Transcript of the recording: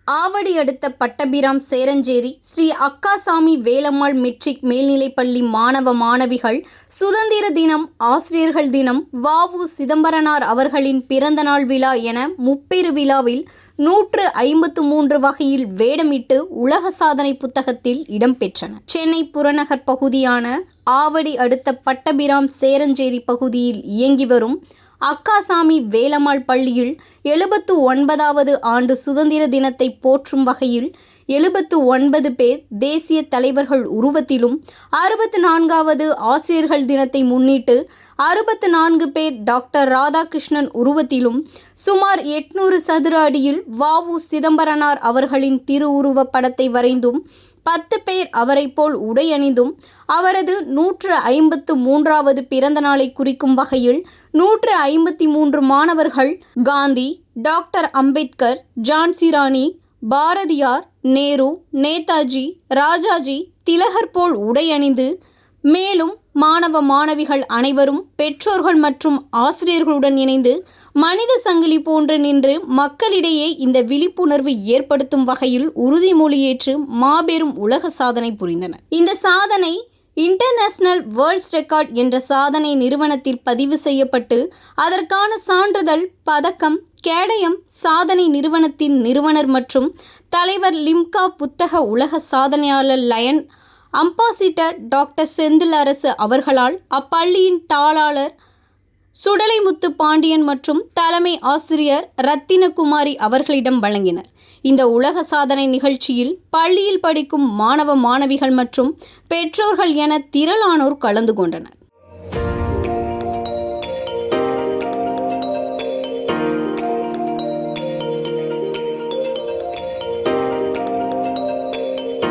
ஆவடி அடுத்த பட்டபிராம் சேரஞ்சேரி ஸ்ரீ அக்காசாமி வேலம்மாள் மெட்ரிக் மேல்நிலைப்பள்ளி மாணவ மாணவிகள் சுதந்திர தினம், ஆசிரியர்கள் தினம், வ.உ. சிதம்பரனார் அவர்களின் பிறந்தநாள் விழா என முப்பெரு விழாவில் 153 வகையில் வேடமிட்டு உலக சாதனை புத்தகத்தில் இடம்பெற்றன. சென்னை புறநகர் பகுதியான ஆவடி அடுத்த பட்டபிராம் சேரஞ்சேரி பகுதியில் இயங்கி வரும் அக்காசாமி வேலம்மாள் பள்ளியில் 79வது ஆண்டு சுதந்திர தினத்தை போற்றும் வகையில் 79 பேர் தேசிய தலைவர்கள் உருவத்திலும், 64வது ஆசிரியர்கள் தினத்தை முன்னிட்டு 64 பேர் டாக்டர் ராதாகிருஷ்ணன் உருவத்திலும், சுமார் 800 சதுர அடியில் வ.உ. சிதம்பரனார் அவர்களின் திருவுருவப் படத்தை வரைந்தும், 10 பேர் அவரை போல் உடை அணிந்தும், அவரது 153வது பிறந்த நாளை குறிக்கும் வகையில் 153 மாணவர்கள் காந்தி, டாக்டர் அம்பேத்கர், ஜான்சி ராணி, பாரதியார், நேரு, நேதாஜி, ராஜாஜி, திலகர் போல் உடை அணிந்து, மேலும் மாணவ மாணவிகள் அனைவரும் பெற்றோர்கள் மற்றும் ஆசிரியர்களுடன் இணைந்து மனித சங்கிலி போன்று நின்று மக்களிடையே இந்த விழிப்புணர்வு ஏற்படுத்தும் வகையில் உறுதிமொழியேற்று மாபெரும் உலக சாதனை புரிந்தனர். இந்த சாதனை இன்டர்நேஷனல் வேர்ல்ட்ஸ் ரெக்கார்ட் என்ற சாதனை நிறுவனத்தில் பதிவு செய்யப்பட்டு அதற்கான சான்றிதழ், பதக்கம், கேடயம் சாதனை நிறுவனத்தின் நிறுவனர் மற்றும் தலைவர், லிம்கா புத்தக உலக சாதனையாளர் லயன் அம்பாசிடர் டாக்டர் செந்தில் அரசு அவர்களால் அப்பள்ளியின் தாளாளர் சுடலைமுத்து பாண்டியன் மற்றும் தலைமை ஆசிரியர் ரத்தினகுமாரி அவர்களிடம் வழங்கினர். இந்த உலக சாதனை நிகழ்ச்சியில் பள்ளியில் படிக்கும் மாணவ மாணவிகள் மற்றும் பெற்றோர்கள் என திரளானோர் கலந்து கொண்டனர்.